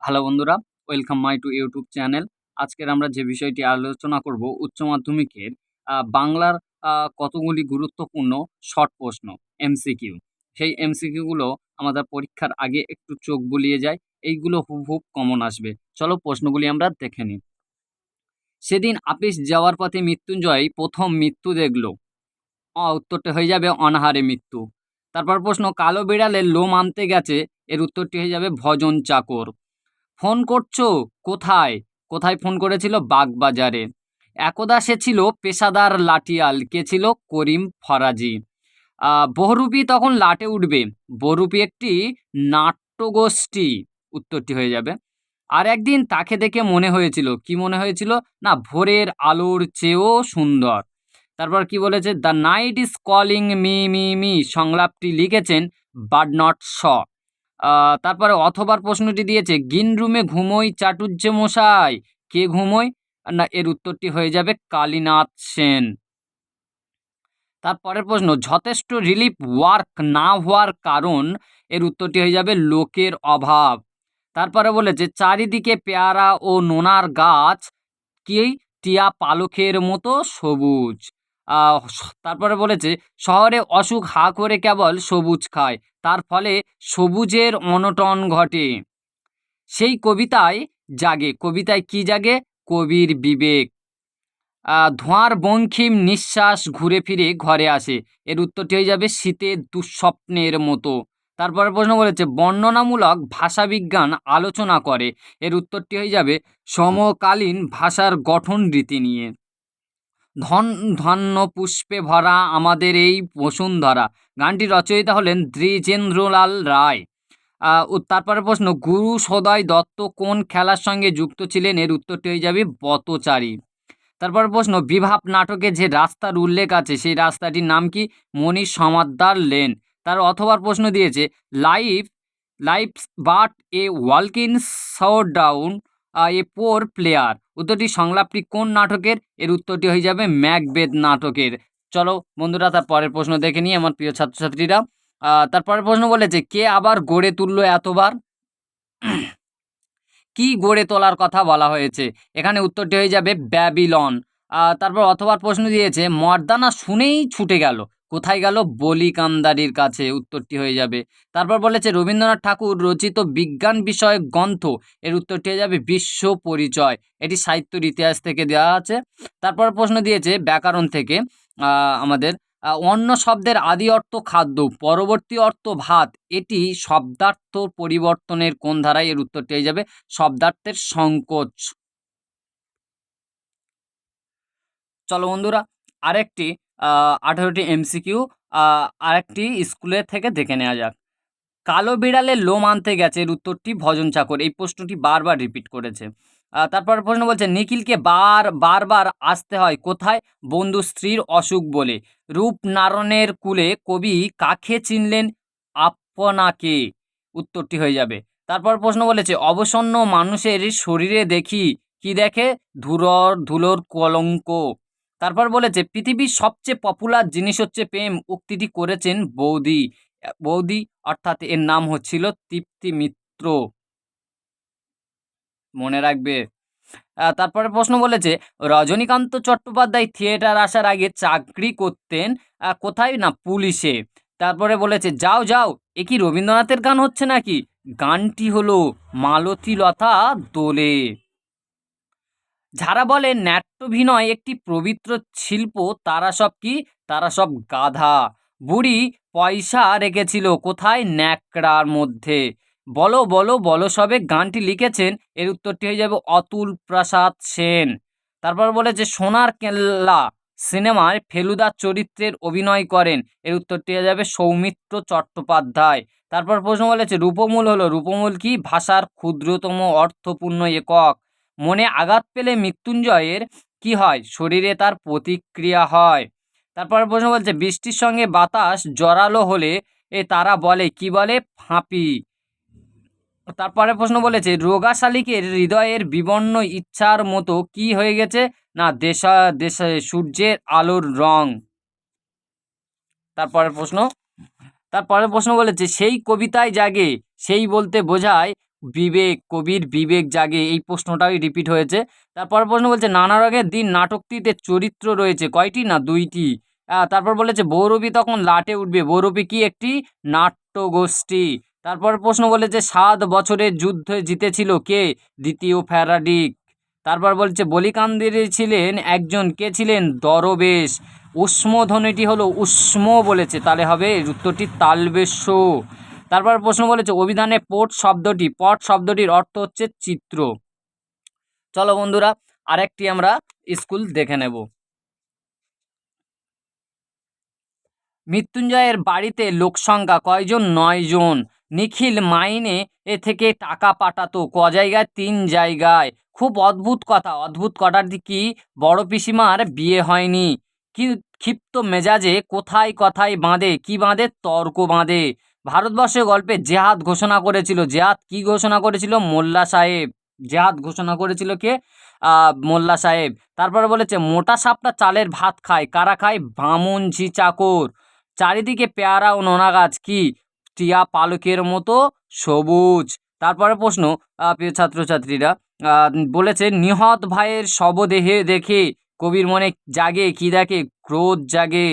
Hello বন্ধুরা, welcome my to YouTube channel. আজকের আমরা যে বিষয়টি আলোচনা করব উচ্চ মাধ্যমিকের বাংলার কতগুলি গুরুত্বপূর্ণ শর্ট প্রশ্ন এমসিকিউ। সেই এমসিকিউ গুলো আমাদের পরীক্ষার আগে একটু চোখ বুলিয়ে যায়। এইগুলো হুবহুব কমন আসবে। চলো প্রশ্নগুলি আমরা দেখে নিই। সেদিন আপিস যাওয়ার পথে মৃত্যুঞ্জয় প্রথম মৃত্যু দেখল। উত্তরটা হয়ে যাবে অনাহারে মৃত্যু। তারপর প্রশ্ন, কালো বিড়ালের লোম আনতে গেছে, এর উত্তরটি হয়ে যাবে ভজন চাকর। ফোন করছো কোথায়? কোথায় ফোন করেছিল? বাগবাজারে। একদা সে ছিল পেশাদার লাঠিয়াল, কে ছিল? করিম ফরাজি। বহুরূপী তখন লাটে উঠবে, বহুরূপী একটি নাট্যগোষ্ঠী, উত্তরটি হয়ে যাবে। আর একদিন তাকে দেখে মনে হয়েছিল, কি মনে হয়েছিল? না, ভোরের আলোর চেয়েও সুন্দর। তারপর কি বলেছে? The night is calling me me me, সংলাপটি লিখেছেন বার্টনট শ। তারপরে অথবার প্রশ্নটি দিয়েছে, গ্রিন রুমে ঘুমোই চাটুজ্জে মশাই, কে ঘুমোয়? না, এর উত্তরটি হয়ে যাবে কালীনাথ সেন। তারপরের প্রশ্ন, যথেষ্ট রিলিফ ওয়ার্ক না হওয়ার কারণ, এর উত্তরটি হয়ে যাবে লোকের অভাব। তারপরে বলেছে চারিদিকে পেয়ারা ও নোনার গাছ, কি? টিয়া পালকের মতো সবুজ। তারপরে বলেছে শহরে অসুখ হা করে কেবল সবুজ খায়, তার ফলে সবুজের অনটন ঘটে। সেই কবিতায় জাগে, কবিতায় কি জাগে? কবির বিবেক। ধোঁয়ার বঙ্কিম নিঃশ্বাস ঘুরে ফিরে ঘরে আসে, এর উত্তরটি হয়ে যাবে শীতের দুঃস্বপ্নের মতো। তারপরে প্রশ্ন বলেছে বর্ণনামূলক ভাষাবিজ্ঞান আলোচনা করে, এর উত্তরটি হয়ে যাবে সমকালীন ভাষার গঠন রীতি নিয়ে। ধন ধন্য পুষ্পে ভরা আমাদের এই বসুন্ধরা, গানটির রচয়িতা হলেন দ্বিজেন্দ্রলাল রায়। তারপরে প্রশ্ন, গুরু সদয় দত্ত কোন খেলার সঙ্গে যুক্ত ছিলেন? এর উত্তরটি হয়ে যাবে পথচারী। তারপর প্রশ্ন, বিভাব নাটকে যে রাস্তার উল্লেখ আছে সেই রাস্তাটির নাম কি? মনীষ সমাদ্দার লেন। তার অথবার প্রশ্ন দিয়েছে life life but A ওয়ালকিন down A poor player, উত্তরটি সংলাপটি কোন নাটকের? এর উত্তরটি হয়ে যাবে ম্যাকবেথ নাটকের। চলো বন্ধুরা, তার পরের প্রশ্ন দেখে নিই আমার প্রিয় ছাত্রছাত্রীরা। তারপরের প্রশ্ন বলেছে কে আবার গড়ে তুললো এতবার? কি গড়ে তোলার কথা বলা হয়েছে? এখানে উত্তরটি হয়ে যাবে ব্যাবিলন। তারপর অথবা প্রশ্ন দিয়েছে মর্দানা শুনেই ছুটে গেল, কোথায় গেল? বলি কান্দারির কাছে, উত্তরটি হয়ে যাবে। তারপর বলেছে রবীন্দ্রনাথ ঠাকুর রচিত বিজ্ঞান বিষয়ক গ্রন্থ, এর উত্তরটি হয়ে যাবে বিশ্ব পরিচয়, এটি সাহিত্যের ইতিহাস থেকে দেওয়া আছে। তারপর প্রশ্ন দিয়েছে ব্যাকরণ থেকে আমাদের অন্য শব্দের আদি অর্থ খাদ্য, পরবর্তী অর্থ ভাত, এটি শব্দার্থ পরিবর্তনের কোন ধারায়? এর উত্তরটি হয়ে যাবে শব্দার্থের সংকোচ। চলো বন্ধুরা, আরেকটি 18টি এমসিকিউ আরেকটি স্কুলের থেকে দেখে নেওয়া যাক। কালো বিড়ালের লোম আনতে গেছে, এর উত্তরটি ভজন চাকর। এই প্রশ্নটি বারবার রিপিট করেছে। তারপর প্রশ্ন বলছে নিখিলকে বারবার আসতে হয় কোথায়? বন্ধু স্ত্রীর অসুখ বলে। রূপনারায়ণের কুলে কবি কাকে চিনলেন? আপনাকে, উত্তরটি হয়ে যাবে। তারপর প্রশ্ন বলেছে অবসন্ন মানুষের শরীরে দেখি, কি দেখে? ধুলোর কলঙ্ক। তারপর বলেছে পৃথিবীর সবচেয়ে পপুলার জিনিস হচ্ছে প্রেম, উক্তিটি করেছেন বৌদি। বৌদি অর্থাৎ এর নাম হচ্ছিল তৃপ্তি মিত্র, মনে রাখবে। তারপরে প্রশ্ন বলেছে রজনীকান্ত চট্টোপাধ্যায় থিয়েটার আসার আগে চাকরি করতেন কোথায়? না, পুলিশে। তারপরে বলেছে যাও যাও, এ কি রবীন্দ্রনাথের গান হচ্ছে নাকি? গানটি হলো মালতীলতা দোলে। যারা বলে নাট্যাভিনয় একটি পবিত্র শিল্প, তারা সব কি? তারা সব গাধা। বুড়ি পয়সা রেখেছিল কোথায়? ন্যাকড়ার মধ্যে। বলো বলো বলো সবে, গানটি লিখেছেন, এর উত্তরটি হয়ে যাবে অতুল প্রসাদ সেন। তারপর বলেছে সোনার কেল্লা সিনেমায় ফেলুদার চরিত্রের অভিনয় করেন, এর উত্তরটি হয়ে যাবে সৌমিত্র চট্টোপাধ্যায়। তারপর প্রশ্ন বলেছে রূপমূল হলো, রূপমূল কি? ভাষার ক্ষুদ্রতম অর্থপূর্ণ একক। মনে আঘাত পেলে মৃত্যুঞ্জয়ের কি হয়? শরীরে তার প্রতিক্রিয়া হয়। তারপর প্রশ্ন বলছে বৃষ্টির সঙ্গে বাতাস জড়ালো হলে তারা বলে, কি বলে? ফাঁপি। তারপরে প্রশ্ন বলেছে রোগা শালিকের হৃদয়ের বিবর্ণ ইচ্ছার মতো কি হয়ে গেছে? না, দেশে সূর্যের আলোর রং। তারপরের প্রশ্ন বলেছে সেই কবিতায় জাগে, সেই বলতে বোঝায় বিবেক, কবির বিবেক জাগে, এই প্রশ্নটাই রিপিট হয়েছে। তারপর প্রশ্ন বলছে নানা রঙের দিন নাটকটিতে চরিত্র রয়েছে কয়টি? না ২টি। তারপর বলেছে বহুরূপী তখন লাটে উঠবে, বহুরূপী কি? একটি নাট্যগোষ্ঠী। তারপর প্রশ্ন বলেছে ৭ বছরের যুদ্ধে জিতেছিল কে? দ্বিতীয় ফ্যারাডিক। তারপর বলছে বলিকান্দিনী ছিলেন একজন, কে ছিলেন? দরবেশ। উষ্ম ধ্বনিটি হলো উষ্ম বলেছে, তাহলে হবে এর উত্তরটি তালবেশ্য। তারপর প্রশ্ন বলেছে অভিধানে পট শব্দটির অর্থ হচ্ছে চিত্র। চলো বন্ধুরা আরেকটি আমরা স্কুল দেখে নেব। মৃত্যুঞ্জয়ের বাড়িতে লোকসংখ্যা কয়জন? ৯ জন। নিখিল মাইনে থেকে টাকা পাঠাতো ক জায়গায়? ৩ জায়গায়। খুব অদ্ভুত কথা, অদ্ভুত কথাটি কি? বড় পিসিমার বিয়ে হয়নি। কি ক্ষিপ্ত মেজাজে কোথায় কথায় বাঁধে? কি বাঁধে? তর্ক বাঁধে। ভারতবর্ষের গল্পে জেহাদ ঘোষণা করেছিল, জেহাদ কি ঘোষণা করেছিল? মোল্লা সাহেব। জেহাদ ঘোষণা করেছিল কে? মোল্লা সাহেব। তারপরে বলেছে মোটা সাপটা চালের ভাত খায়, কারা খায়? বামুনঝি চাকর। চারিদিকে পেয়ারা ও নোনা গাছ কি? টিয়া পালকের মতো সবুজ। তারপরে প্রশ্ন প্রিয় ছাত্রছাত্রীরা বলেছে নিহত ভাইয়ের শবদেহে দেখে কবির মনে জাগে কি? দেখে ক্রোধ জাগে।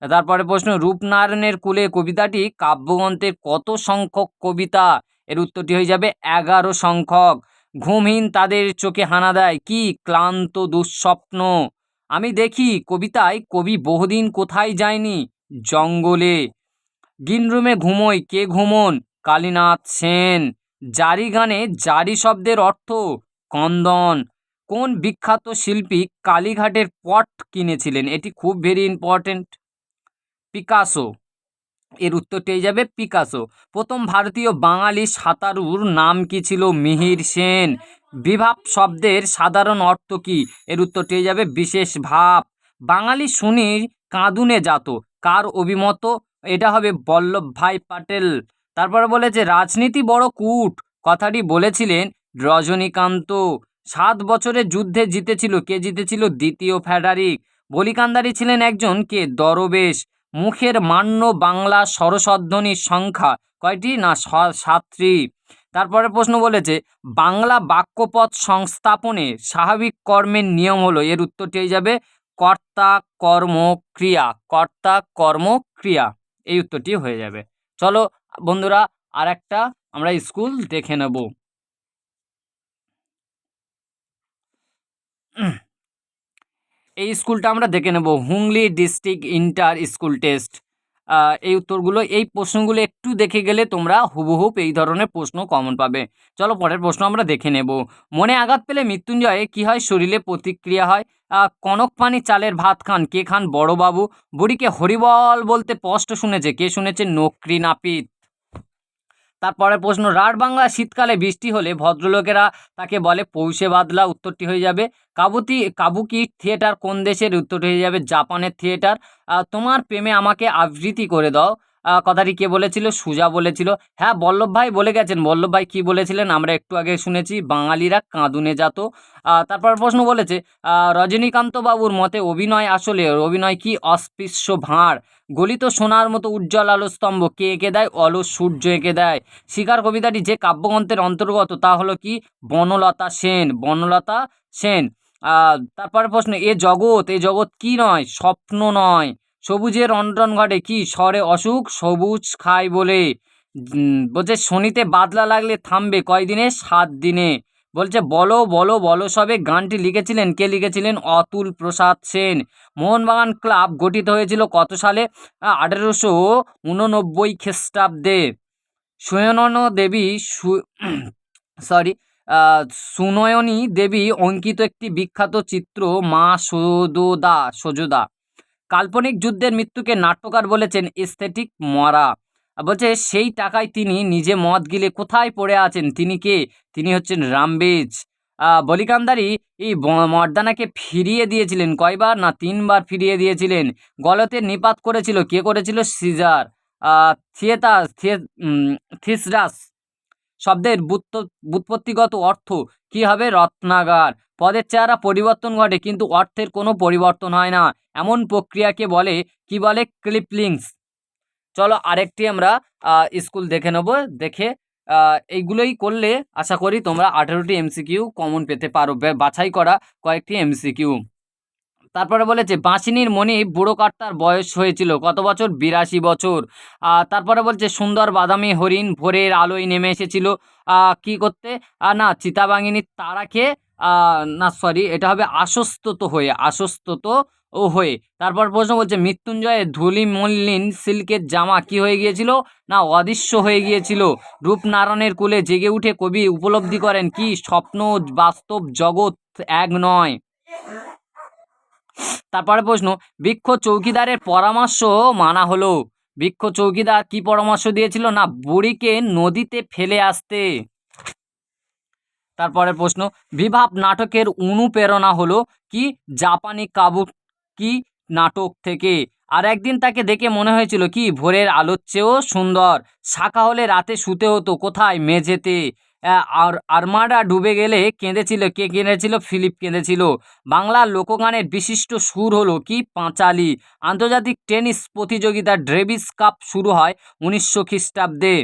তারপরে প্রশ্ন রূপনারায়ণের কুলে কবিতাটি কাব্যগ্রন্থের কত সংখ্যক কবিতা? এর উত্তরটি হয়ে যাবে 11 সংখ্যক। ঘুমহীন তাদের চোখে হানা দেয় কি? ক্লান্ত দুঃস্বপ্ন। আমি দেখি কবিতায় কবি বহুদিন কোথায় যায়নি? জঙ্গলে। গ্রিনরুমে ঘুমোই, কে ঘুমোন? কালীনাথ সেন। জারি গানে জারি শব্দের অর্থ? কন্দন। কোন বিখ্যাত শিল্পী কালীঘাটের পট কিনেছিলেন? এটি খুব ভেরি ইম্পর্টেন্ট। পিকাসো। এর উত্তরটি হয়ে যাবে পিকাসো। প্রথম ভারতীয় বাঙালি সাঁতারুর নাম কি ছিল? মিহির সেন। বিভাব শব্দের সাধারণ অর্থ কি? এর উত্তরটি হয়ে যাবে বিশেষ ভাব। বাঙালি শুনির কাঁদুনে জাত, কার অভিমত? এটা হবে বল্লভভাই পাটেল। তারপরে বলেছে রাজনীতি বড় কূট, কথাটি বলেছিলেন রজনীকান্ত। ৭ বছরের যুদ্ধে জিতেছিল, কে জিতেছিল? দ্বিতীয় ফ্যাডারিক। বলিকান্দারি ছিলেন একজন কে? দরবেশ। মুখের মান্য বাংলা স্বরধ্বনির সংখ্যা কয়টি? না ৭টি। তারপরে প্রশ্ন বলেছে বাংলা বাক্যপদ সংস্থাপনে স্বাভাবিক কর্মের নিয়ম হলো, এর উত্তরটি হয়ে যাবে কর্তা কর্ম ক্রিয়া। কর্তা কর্ম ক্রিয়া, এই উত্তরটি হয়ে যাবে। চলো বন্ধুরা আরেকটা আমরা স্কুল দেখে নেব। এই স্কুলটা আমরা দেখে নেব Hooghly district inter school test. এই উত্তরগুলো, এই প্রশ্নগুলো একটু দেখে গেলে তোমরা হুবহুব এই ধরনের প্রশ্ন কমন পাবে। চলো পরের প্রশ্ন আমরা দেখে নেব। মনে আঘাত পেলে মৃত্যুঞ্জয়ে কি হয়? শরীরে প্রতিক্রিয়া হয়। কনক পানি চালের ভাত খান, কে খান? বড়বাবু। বুড়িকে হরিবল বলতে স্পষ্ট শুনেছে, কে শুনেছে? নক্রি নাপিত। তারপরে প্রশ্ন রাঢ় বাংলা শীতকালে বৃষ্টি হলে ভদ্রলোকেরা তাকে বলে পৌষে বাদলা, উত্তরটি হয়ে যাবে। কাবুকি থিয়েটার কোন দেশের? উত্তরটি হয়ে যাবে জাপানের থিয়েটার। তোমার প্রেমে আমাকে আবৃত্তি করে দাও, কথাটি কে বলেছিল? সুজা বলেছিল। হ্যাঁ বল্লভ ভাই বলে গেছেন, বল্লভ ভাই কি বলেছিলেন আমরা একটু আগে শুনেছি, বাঙালিরা কাঁদুনে যেত। তারপর প্রশ্ন বলেছে রজনীকান্ত বাবুর মতে অভিনয় আসলে অভিনয় কি? অস্পৃশ্য ভাঁড়। গলিত সোনার মতো উজ্জ্বল আলোস্তম্ভ কে এঁকে দেয়? অলস সূর্য এঁকে দেয়। শিকার কবিতাটি যে কাব্যগ্রন্থের অন্তর্গত তা হলো কি? বনলতা সেন। বনলতা সেন। তারপরে প্রশ্ন এ জগৎ কি নয়? স্বপ্ন নয়। সবুজের অনটন ঘটে কি? স্বরে অসুখ, সবুজ খায় বলে। বলছে শনিতে বাদলা লাগলে থামবে কয়দিনে? ৭ দিনে। বলছে বলো বলো বলো সবে গানটি লিখেছিলেন কে? লিখেছিলেন অতুল প্রসাদ সেন। মোহনবাগান ক্লাব গঠিত হয়েছিল কত সালে? ১৮৮৯ খ্রিস্টাব্দে। সুনয়নী দেবী সরি সুনয়নী দেবী অঙ্কিত একটি বিখ্যাত চিত্র মা সজোদা। কাল্পনিক যুদ্ধের মৃত্যুকে নাট্যকার বলেছেন এস্থেটিক মরা। বলছে সেই টাকায় তিনি নিজে মদ গিলে কোথায় পড়ে আছেন? তিনি কে? তিনি হচ্ছেন রামবেজ। বলিকান্দারি এই মর্দানাকে ফিরিয়ে দিয়েছিলেন কয়বার? না 3 বার ফিরিয়ে দিয়েছিলেন। গলতের নিপাত করেছিল, কে করেছিল? সিজার। থিসরাস শব্দের ব্যুৎপত্তিগত অর্থ কি হবে? রত্নাগার। পদের চেহারা পরিবর্তন ঘটে কিন্তু অর্থের কোনো পরিবর্তন হয় না, এমন প্রক্রিয়াকে বলে কি? বলে ক্লিপলিংস। চলো আরেকটি আমরা স্কুল দেখে নেব। দেখে এইগুলোই করলে আশা করি তোমরা 18টি এমসিকিউ কমন পেতে পারো, বাছাই করা কয়েকটি এমসিকিউ। তারপরে বলেছে বাঁশিনীর মণি বুড়ো কাট্টার বয়স হয়েছিল কত বছর? 82 বছর। তারপরে বলছে সুন্দর বাদামি হরিণ ভোরের আলোয় নেমে এসেছিল কি করতে? না, চিতাবাঘিনীর তাড়া খেয়ে, না সরি, এটা হবে আশ্বস্ত ও হয়ে। তারপর প্রশ্ন বলছে মৃত্যুঞ্জয়ের ধূলি মলিন সিল্কের জামা কি হয়ে গিয়েছিল? না, অদৃশ্য হয়ে গিয়েছিল। রূপনারায়ণের কোলে জেগে উঠে কবি উপলব্ধি করেন কি স্বপ্ন বাস্তব জগৎ এক নয়। তারপরে প্রশ্ন বৃক্ষ চৌকিদারের পরামর্শ মানা হলো। বৃক্ষ চৌকিদার কি পরামর্শ দিয়েছিল? না, বুড়িকে নদীতে ফেলে আসতে। তারপরে প্রশ্ন বিভাব নাটকের অনুপ্রেরণা হলো কি? জাপানি কাবুকি নাটক থেকে। আর একদিন তাকে দেখে মনে হয়েছিল কি ভোরের আলোর চেয়েও সুন্দর। শাখা হলে রাতে শুতে হতো কোথায়? মেঝেতে। আর আর্মাডা ডুবে গেলে কেঁদেছিল কে? কেঁদেছিল ফিলিপ কেঁদেছিল। বাংলার লোকগানের বিশিষ্ট সুর হলো কি? পাঁচালী। আন্তর্জাতিক টেনিস প্রতিযোগিতা ডেভিস কাপ শুরু হয় 1900 খ্রিস্টাব্দে।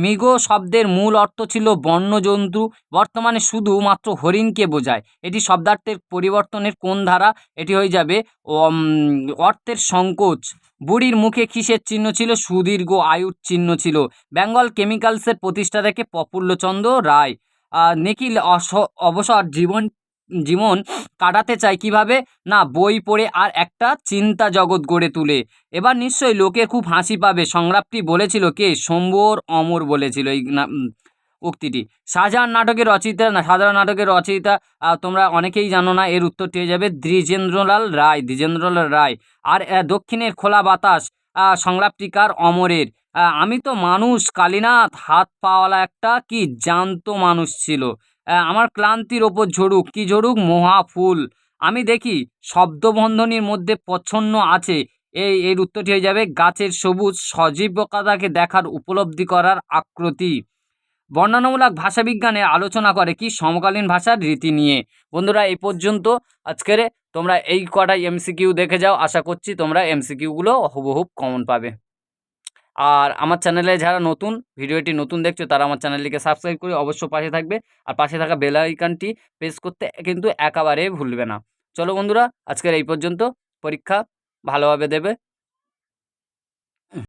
মৃগ শব্দের মূল অর্থ ছিল বন্যজন্তু, বর্তমানে শুধুমাত্র হরিণকে বোঝায়। এটি শব্দার্থের পরিবর্তনের কোন ধারা? এটি হয়ে যাবে অর্থের সংকোচ। বুড়ির মুখে কিসের চিহ্ন ছিল? সুদীর্ঘ আয়ুর চিহ্ন ছিল। বেঙ্গল কেমিক্যালসের প্রতিষ্ঠাতা কে? প্রফুল্লচন্দ্র রায়। নিখিল অবসর জীবন কাটাতে চায় কিভাবে? না, বই পড়ে আর একটা চিন্তা জগৎ গড়ে তুলে। এবার নিশ্চয়ই লোকের খুব হাসি পাবে, সংলাপটি বলেছিল কে? শম্ভুর অমর বলেছিল এই উক্তিটি। শাহজাহান নাটকের রচয়িতা, না সাধারণ নাটকের রচয়িতা তোমরা অনেকেই জানো না, এর উত্তরটি হয়ে যাবে দ্বিজেন্দ্রলাল রায়। আর দক্ষিণের খোলা বাতাস সংলাপটি কার? অমরের। আমি তো মানুষ কালীনাথ হাত পাওয়ালা একটা কি জ্যান্ত মানুষ ছিল। আমার ক্লান্তির ওপর ঝরুক, কি ঝরুক? মহাফুল। আমি দেখি শব্দবন্ধনীর মধ্যে প্রচ্ছন্ন আছে। এর উত্তরটি হয়ে যাবে গাছের সবুজ সজীবতাকে দেখার উপলব্ধি করার আকৃতি। বর্ণনামূলক ভাষাবিজ্ঞানের আলোচনা করে কি? সমকালীন ভাষার রীতি নিয়ে। বন্ধুরা এই পর্যন্ত আজকের, তোমরা এই কটাই এমসিকিউ দেখে যাও, আশা করছি তোমরা এমসিকিউগুলো হুবহুব কমন পাবে। আর আমার চ্যানেলে যারা নতুন, ভিডিওটি নতুন দেখছো, তারা আমার চ্যানেলটিকে সাবস্ক্রাইব করে অবশ্য পাশে থাকবে, আর পাশে থাকা বেল আইকনটি প্রেস করতে কিন্তু একেবারে ভুলবে না। চলো বন্ধুরা, আজকের এই পর্যন্ত। পরীক্ষা ভালোভাবে দেবে।